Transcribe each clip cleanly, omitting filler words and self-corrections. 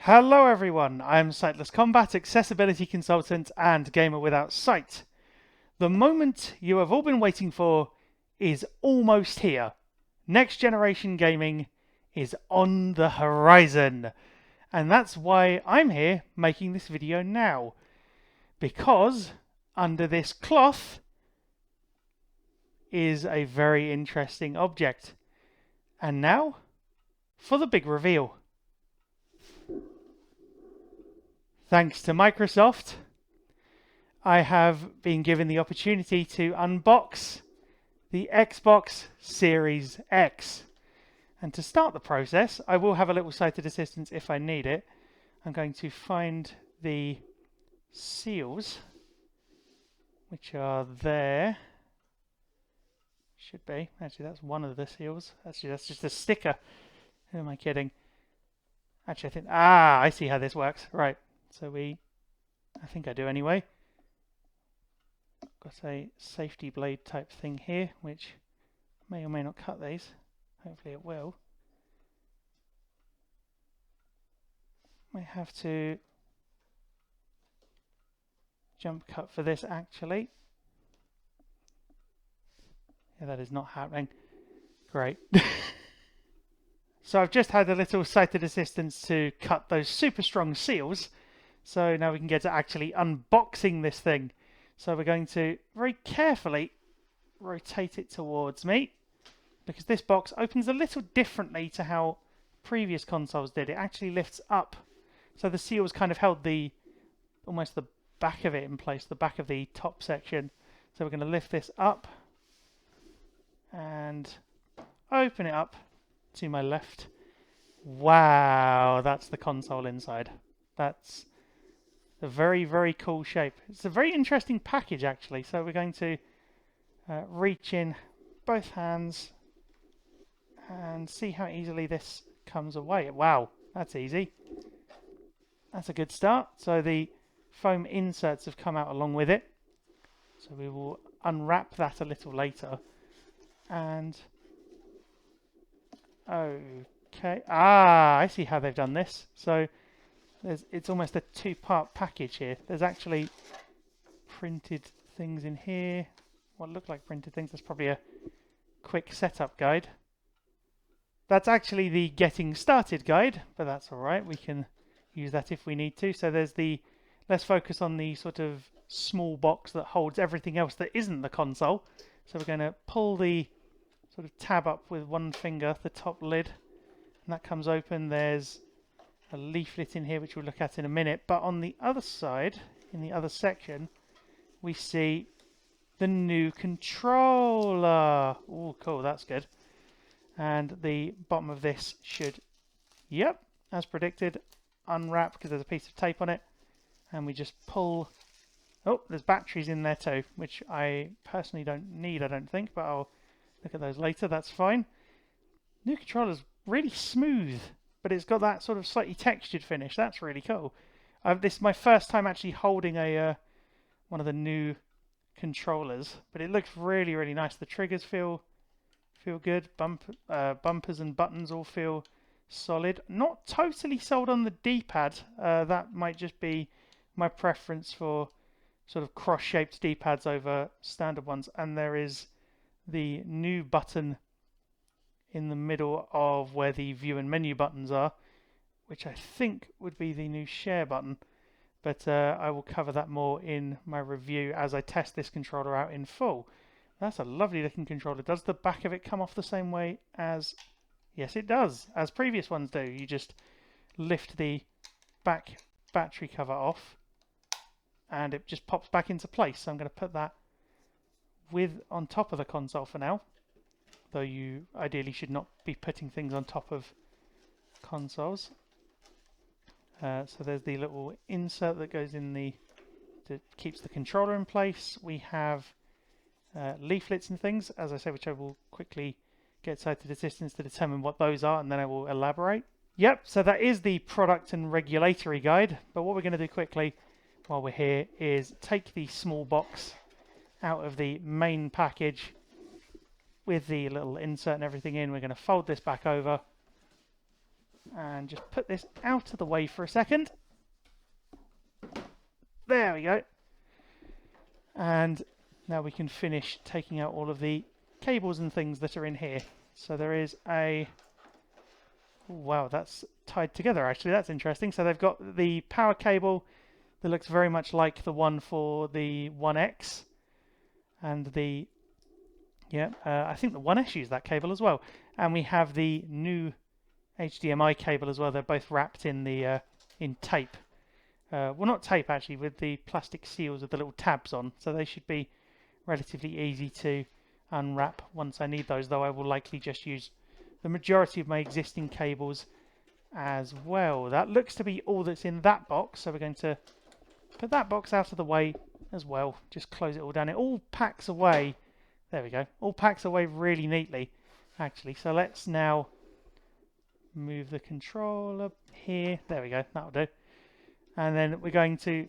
Hello everyone, I'm SightlessKombat, accessibility consultant and gamer without sight. The moment you have all been waiting for is almost here. Next generation gaming is on the horizon. And that's why I'm here making this video now. Because under this cloth is a very interesting object. And now for the big reveal. Thanks to Microsoft, I have been given the opportunity to unbox the Xbox Series X. And to start the process, I will have a little sighted assistance if I need it. I'm going to find the seals, which are there. Should be. Actually, that's one of the seals. Actually, that's just a sticker. Who am I kidding? Actually, I think... I see how this works. Right. So I think I do anyway. Got a safety blade type thing here, which may or may not cut these. Hopefully it will. Might have to jump cut for this actually. Yeah, that is not happening. Great. So I've just had a little sighted assistance to cut those super strong seals. So now we can get to actually unboxing this thing. So we're going to very carefully rotate it towards me, because this box opens a little differently to how previous consoles did. It actually lifts up. So the seals kind of held almost the back of it in place, the back of the top section. So we're going to lift this up and open it up to my left. Wow, that's the console inside. That's a very, very cool shape. It's a very interesting package, actually. So we're going to reach in both hands and see how easily this comes away. Wow, that's easy. That's a good start. So the foam inserts have come out along with it. So we will unwrap that a little later. And okay. I see how they've done this. So it's almost a two-part package here. There's actually printed things in here. What look like printed things. That's probably a quick setup guide. That's actually the getting started guide, but that's all right. We can use that if we need to. So there's let's focus on the sort of small box that holds everything else that isn't the console. So we're going to pull the sort of tab up with one finger, the top lid, and that comes open. There's a leaflet in here which we'll look at in a minute, but on the other side, in the other section, we see the new controller. Oh, cool, that's good. And the bottom of this should, yep, as predicted, unwrap because there's a piece of tape on it, and we just pull. Oh, there's batteries in there too, which I personally don't need, I don't think, but I'll look at those later. That's fine. New controller's really smooth, but it's got that sort of slightly textured finish. That's really cool. This is my first time actually holding one of the new controllers, but it looks really, really nice. The triggers feel good. Bumpers and buttons all feel solid. Not totally sold on the D-pad. That might just be my preference for sort of cross-shaped D-pads over standard ones. And there is the new button in the middle of where the view and menu buttons are, which I think would be the new share button, but I will cover that more in my review as I test this controller out in full. That's a lovely looking controller. Does the back of it come off the same way as... Yes, it does, as previous ones do. You just lift the back battery cover off and it just pops back into place. So I'm going to put that on top of the console for now. Though you ideally should not be putting things on top of consoles. So there's the little insert that goes in that keeps the controller in place. We have leaflets and things, as I say, which I will quickly get sighted assistance to determine what those are, and then I will elaborate. Yep, so that is the product and regulatory guide. But what we're going to do quickly while we're here is take the small box out of the main package with the little insert and everything in. We're going to fold this back over and just put this out of the way for a second. There we go. And now we can finish taking out all of the cables and things that are in here. So there is a... Wow, that's tied together actually. That's interesting. So they've got the power cable that looks very much like the one for the 1X. And the... Yeah, I think the 1S used that cable as well. And we have the new HDMI cable as well. They're both wrapped in the in tape. Well, not tape actually, with the plastic seals with the little tabs on. So they should be relatively easy to unwrap once I need those, though I will likely just use the majority of my existing cables as well. That looks to be all that's in that box, so we're going to put that box out of the way as well. Just close it all down. It all packs away. There we go. All packs away really neatly, actually. So let's now move the controller here. There we go. That'll do. And then we're going to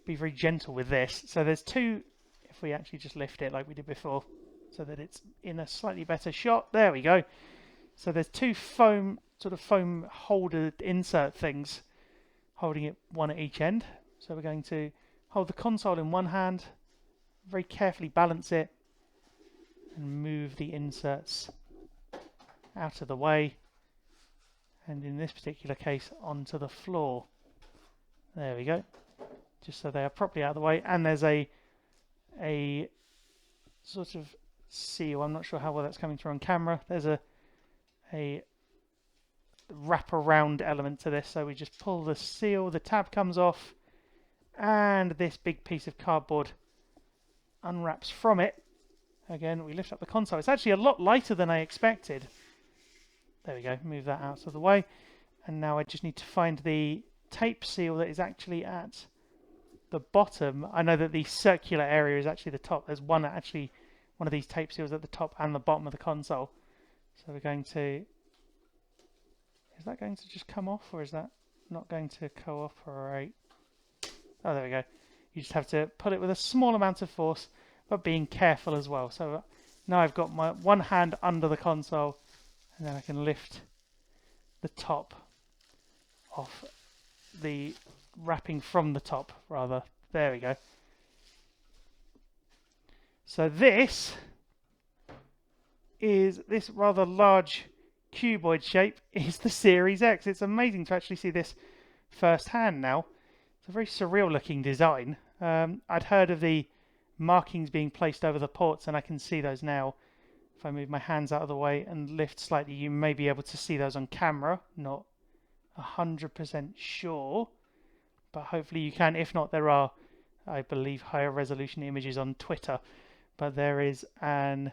be very gentle with this. So there's two, if we actually just lift it like we did before, so that it's in a slightly better shot. There we go. So there's two foam holder insert things, holding it one at each end. So we're going to hold the console in one hand, very carefully balance it, and move the inserts out of the way, and in this particular case onto the floor. There we go, just so they are properly out of the way. And there's a sort of seal, I'm not sure how well that's coming through on camera. There's a wrap around element to this, so we just pull the seal, the tab comes off, and this big piece of cardboard unwraps from it. Again, we lift up the console. It's actually a lot lighter than I expected. There we go, move that out of the way. And now I just need to find the tape seal that is actually at the bottom. I know that the circular area is actually the top. There's one of these tape seals at the top and the bottom of the console. So we're going to... Is that going to just come off, or is that not going to cooperate? Oh, there we go. You just have to pull it with a small amount of force, but being careful as well. So now I've got my one hand under the console, and then I can lift the top off the wrapping from the top, rather. There we go. So this rather large cuboid shape is the Series X. It's amazing to actually see this firsthand now. It's a very surreal looking design. I'd heard of the markings being placed over the ports, and I can see those now. If I move my hands out of the way and lift slightly, you may be able to see those on camera. Not 100% sure, but hopefully you can. If not, there are, I believe, higher resolution images on Twitter. But there is an...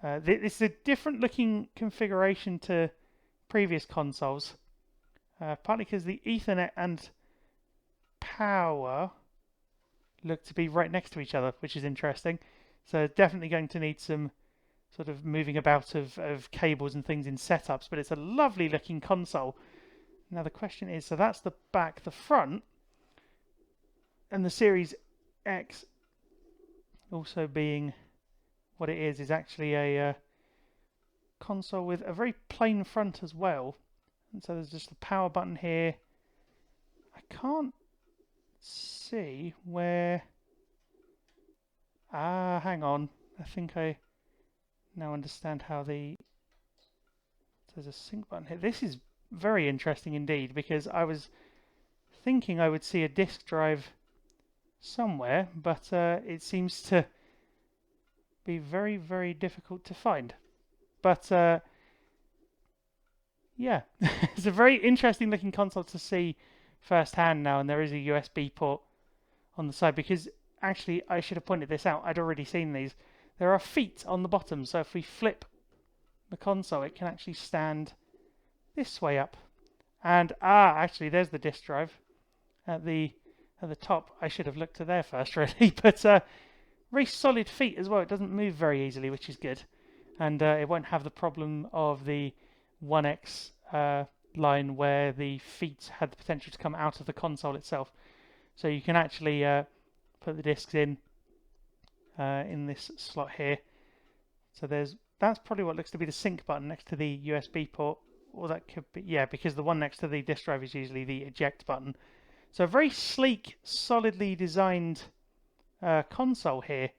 this is a different looking configuration to previous consoles. Partly because the Ethernet and power look to be right next to each other, which is interesting. So definitely going to need some sort of moving about of cables and things in setups, but it's a lovely looking console. Now the question is, so that's the back, the front, and the Series X also being what it is actually a console with a very plain front as well. And so there's just the power button here. I can't see where... hang on. I think I now understand how there's a sync button here. This is very interesting indeed, because I was thinking I would see a disk drive somewhere, but it seems to be very, very difficult to find. But yeah, it's a very interesting looking console to see firsthand now, and there is a USB port on the side, because actually I should have pointed this out. I'd already seen these. There are feet on the bottom, so if we flip the console, it can actually stand this way up. And actually there's the disk drive at the top. I should have looked to there first, really. But very solid feet as well. It doesn't move very easily, which is good. And it won't have the problem of the 1X line where the feet had the potential to come out of the console itself. So you can actually put the discs in this slot here. So that's probably what looks to be the sync button next to the USB port. or that could be, yeah, because the one next to the disk drive is usually the eject button. So a very sleek, solidly designed console here.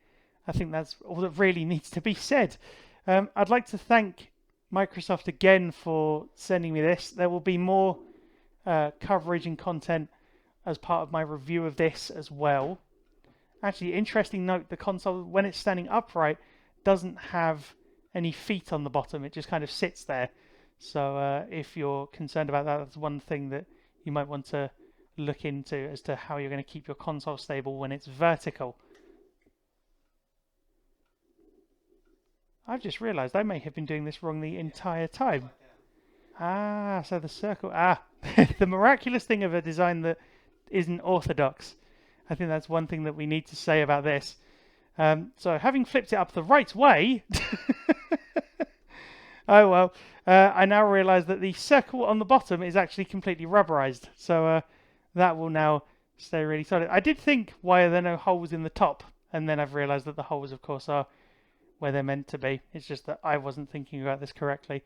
I think that's all that really needs to be said. I'd like to thank Microsoft again for sending me this. There will be more coverage and content as part of my review of this as well. Actually, interesting note, the console, when it's standing upright, doesn't have any feet on the bottom. It just kind of sits there. So if you're concerned about that, that's one thing that you might want to look into as to how you're going to keep your console stable when it's vertical. I've just realised I may have been doing this wrong the entire time. Ah, so the circle. Ah, the miraculous thing of a design that isn't orthodox. I think that's one thing that we need to say about this. So having flipped it up the right way, oh well, I now realise that the circle on the bottom is actually completely rubberized. So that will now stay really solid. I did think, why are there no holes in the top? And then I've realised that the holes, of course, are where they're meant to be. It's just that I wasn't thinking about this correctly.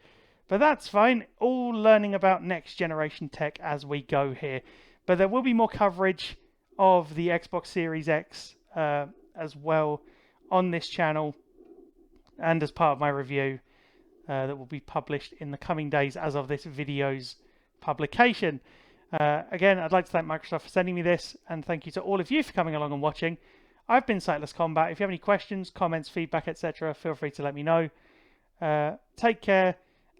But that's fine. All learning about next generation tech as we go here. But there will be more coverage of the Xbox Series X as well on this channel and as part of my review that will be published in the coming days as of this video's publication. Again, I'd like to thank Microsoft for sending me this, and thank you to all of you for coming along and watching. I've been SightlessKombat. If you have any questions, comments, feedback, etc., feel free to let me know. Take care,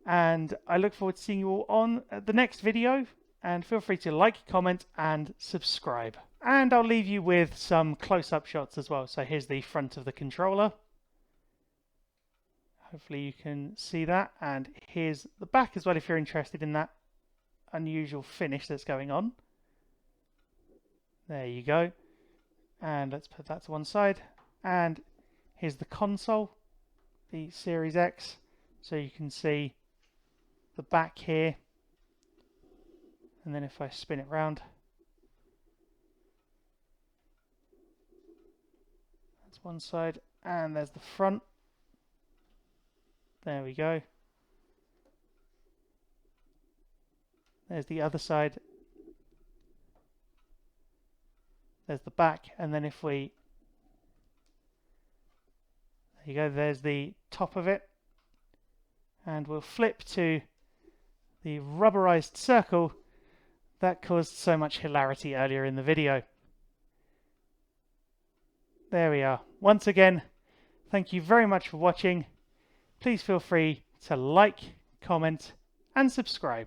and I look forward to seeing you all on the next video. And feel free to like, comment, and subscribe. And I'll leave you with some close-up shots as well. So here's the front of the controller. Hopefully you can see that. And here's the back as well if you're interested in that unusual finish that's going on. There you go. And let's put that to one side. And here's the console, the Series X. So you can see the back here. And then if I spin it round, that's one side, and there's the front. There we go. There's the other side. There's the back, and then if we, there you go, there's the top of it. And we'll flip to the rubberized circle that caused so much hilarity earlier in the video. There we are. Once again, thank you very much for watching. Please feel free to like, comment, and subscribe.